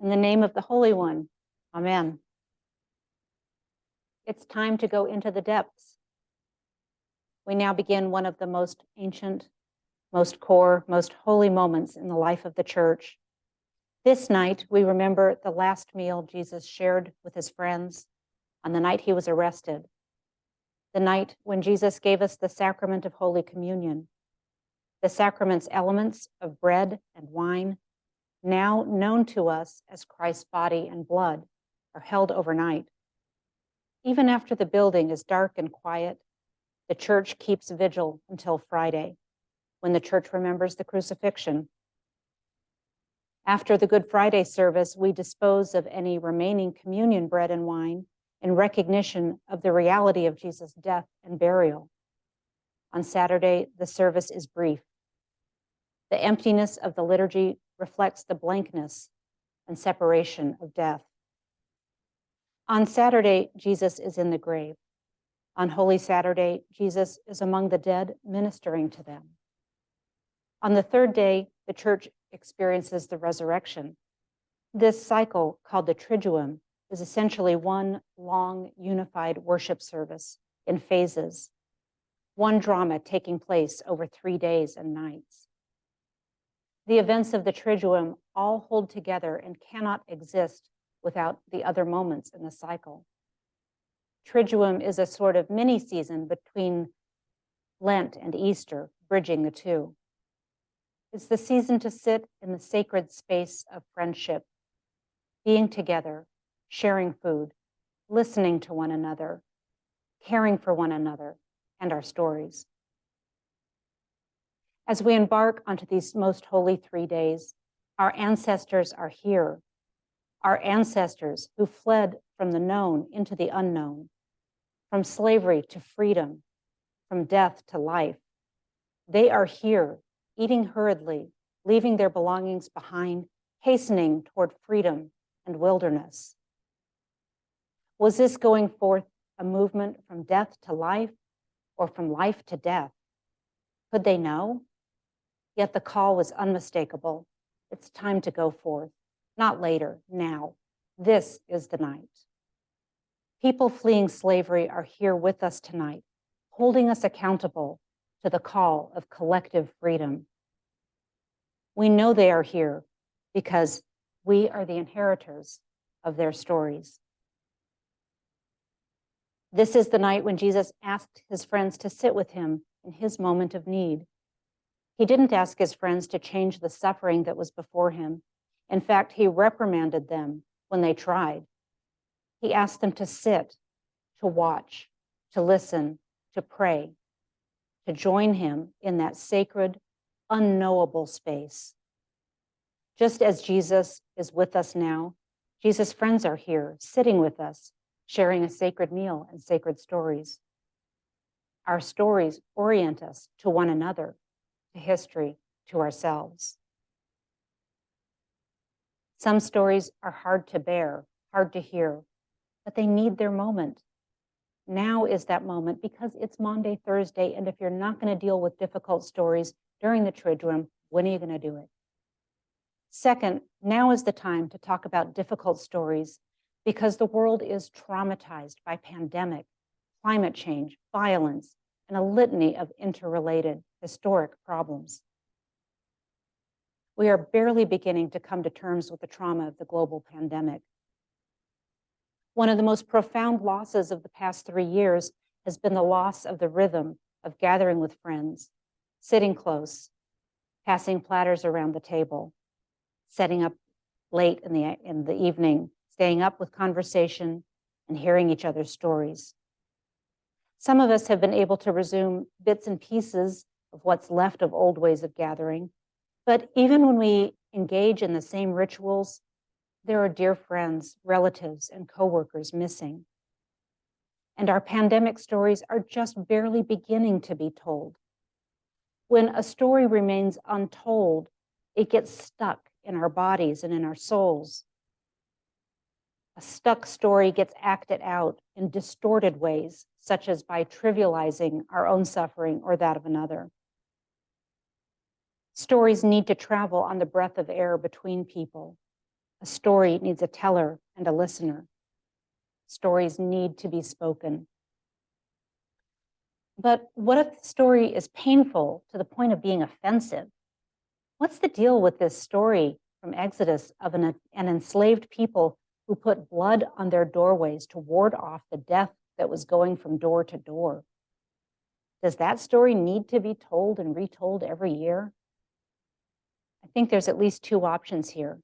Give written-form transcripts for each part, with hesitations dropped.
In the name of the Holy One, amen. It's time to go into the depths. We now begin one of the most ancient, most core, most holy moments in the life of the church. This night, we remember the last meal Jesus shared with his friends on the night he was arrested, the night when Jesus gave us the sacrament of Holy Communion, the sacrament's elements of bread and wine, now known to us as Christ's body and blood, are held overnight. Even after the building is dark and quiet, the church keeps vigil until Friday, when the church remembers the crucifixion. After the Good Friday service, we dispose of any remaining communion bread and wine in recognition of the reality of Jesus' death and burial. On Saturday, the service is brief. The emptiness of the liturgy reflects the blankness and separation of death. On Saturday, Jesus is in the grave. On Holy Saturday, Jesus is among the dead, ministering to them. On the third day, the church experiences the resurrection. This cycle, called the Triduum, is essentially one long, unified worship service in phases, one drama taking place over 3 days and nights. The events of the Triduum all hold together and cannot exist without the other moments in the cycle. Triduum is a sort of mini season between Lent and Easter, bridging the two. It's the season to sit in the sacred space of friendship, being together, sharing food, listening to one another, caring for one another and our stories. As we embark onto these most holy 3 days, our ancestors are here, our ancestors who fled from the known into the unknown, from slavery to freedom, from death to life. They are here, eating hurriedly, leaving their belongings behind, hastening toward freedom and wilderness. Was this going forth a movement from death to life or from life to death? Could they know? Yet the call was unmistakable. It's time to go forth, not later, now. This is the night. People fleeing slavery are here with us tonight, holding us accountable to the call of collective freedom. We know they are here because we are the inheritors of their stories. This is the night when Jesus asked his friends to sit with him in his moment of need. He didn't ask his friends to change the suffering that was before him. In fact, he reprimanded them when they tried. He asked them to sit, to watch, to listen, to pray, to join him in that sacred, unknowable space. Just as Jesus is with us now, Jesus' friends are here, sitting with us, sharing a sacred meal and sacred stories. Our stories orient us to one another, to history, to ourselves. Some stories are hard to bear, hard to hear, but they need their moment. Now is that moment because it's Maundy, Thursday, and if you're not going to deal with difficult stories during the Triduum, when are you going to do it? Second, now is the time to talk about difficult stories because the world is traumatized by pandemic, climate change, violence, and a litany of interrelated historic problems. We are barely beginning to come to terms with the trauma of the global pandemic. One of the most profound losses of the past 3 years has been the loss of the rhythm of gathering with friends, sitting close, passing platters around the table, setting up late in the evening, staying up with conversation and hearing each other's stories. Some of us have been able to resume bits and pieces of what's left of old ways of gathering, but even when we engage in the same rituals, there are dear friends, relatives, and coworkers missing. And our pandemic stories are just barely beginning to be told. When a story remains untold, it gets stuck in our bodies and in our souls. A stuck story gets acted out in distorted ways, such as by trivializing our own suffering or that of another. Stories need to travel on the breath of air between people. A story needs a teller and a listener. Stories need to be spoken. But what if the story is painful to the point of being offensive? What's the deal with this story from Exodus of an enslaved people who put blood on their doorways to ward off the death that was going from door to door? Does that story need to be told and retold every year? I think there's at least two options here.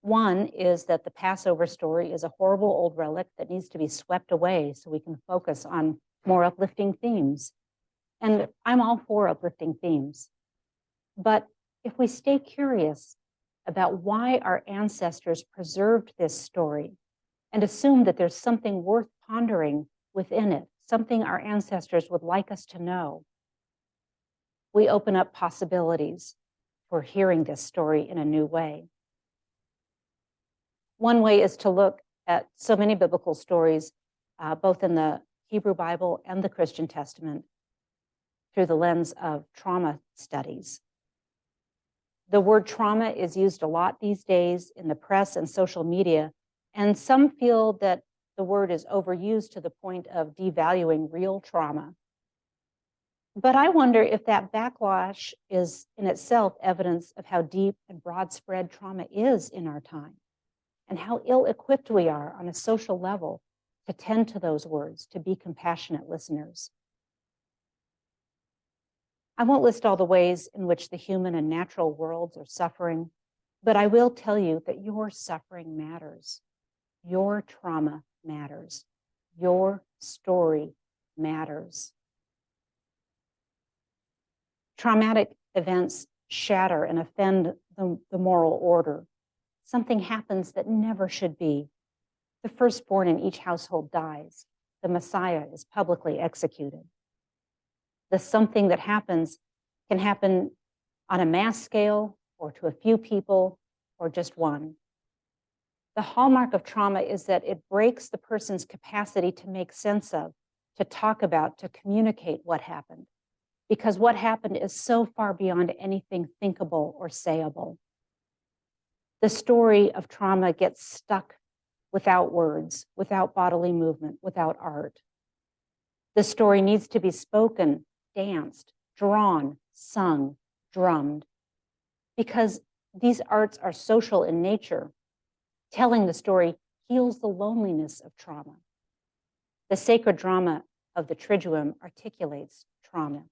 One is that the Passover story is a horrible old relic that needs to be swept away so we can focus on more uplifting themes. And I'm all for uplifting themes. But if we stay curious about why our ancestors preserved this story and assume that there's something worth pondering within it, something our ancestors would like us to know, we open up possibilities for hearing this story in a new way. One way is to look at so many biblical stories, both in the Hebrew Bible and the Christian Testament, through the lens of trauma studies. The word trauma is used a lot these days in the press and social media, and some feel that the word is overused to the point of devaluing real trauma. But I wonder if that backlash is in itself evidence of how deep and broad spread trauma is in our time, and how ill-equipped we are on a social level to tend to those words, to be compassionate listeners. I won't list all the ways in which the human and natural worlds are suffering, but I will tell you that your suffering matters. Your trauma matters. Your story matters. Traumatic events shatter and offend the moral order. Something happens that never should be. The firstborn in each household dies. The Messiah is publicly executed. The something that happens can happen on a mass scale or to a few people or just one. The hallmark of trauma is that it breaks the person's capacity to make sense of, to talk about, to communicate what happened, because what happened is so far beyond anything thinkable or sayable. The story of trauma gets stuck without words, without bodily movement, without art. The story needs to be spoken, danced, drawn, sung, drummed, because these arts are social in nature. Telling the story heals the loneliness of trauma. The sacred drama of the Triduum articulates trauma.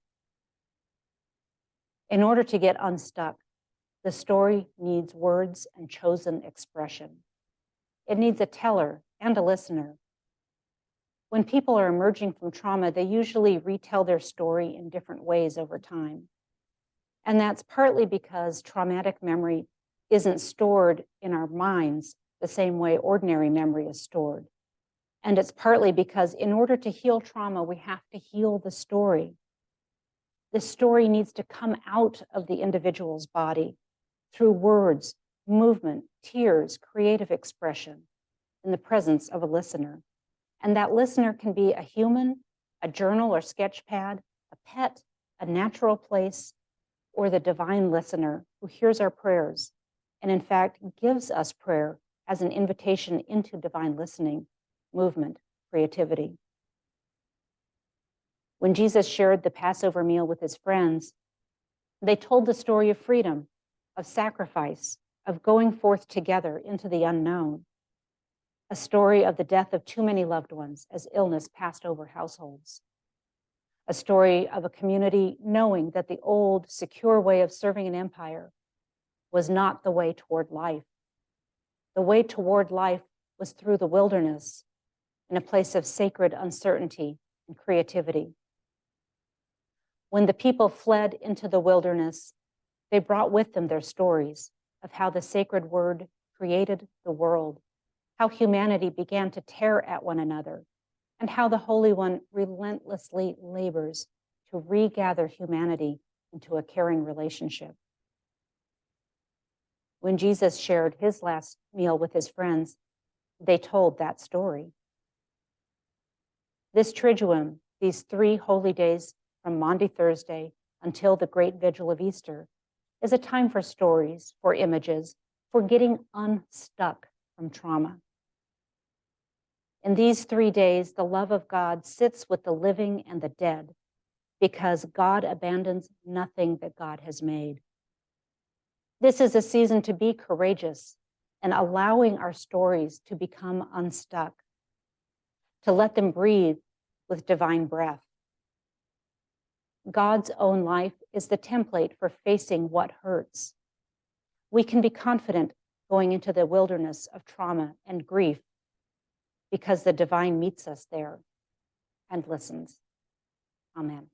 In order to get unstuck, the story needs words and chosen expression. It needs a teller and a listener. When people are emerging from trauma, they usually retell their story in different ways over time. And that's partly because traumatic memory isn't stored in our minds the same way ordinary memory is stored. And it's partly because in order to heal trauma, we have to heal the story. The story needs to come out of the individual's body through words, movement, tears, creative expression, in the presence of a listener. And that listener can be a human, a journal or sketch pad, a pet, a natural place, or the divine listener who hears our prayers and in fact gives us prayer as an invitation into divine listening, movement, creativity. When Jesus shared the Passover meal with his friends, they told the story of freedom, of sacrifice, of going forth together into the unknown, a story of the death of too many loved ones as illness passed over households, a story of a community knowing that the old, secure way of serving an empire was not the way toward life. The way toward life was through the wilderness, in a place of sacred uncertainty and creativity. When the people fled into the wilderness, they brought with them their stories of how the sacred word created the world, how humanity began to tear at one another, and how the Holy One relentlessly labors to regather humanity into a caring relationship. When Jesus shared his last meal with his friends, they told that story. This Triduum, these 3 holy days from Maundy Thursday until the great vigil of Easter, is a time for stories, for images, for getting unstuck from trauma. In these 3 days, the love of God sits with the living and the dead because God abandons nothing that God has made. This is a season to be courageous and allowing our stories to become unstuck, to let them breathe with divine breath. God's own life is the template for facing what hurts. We can be confident going into the wilderness of trauma and grief because the divine meets us there and listens. Amen.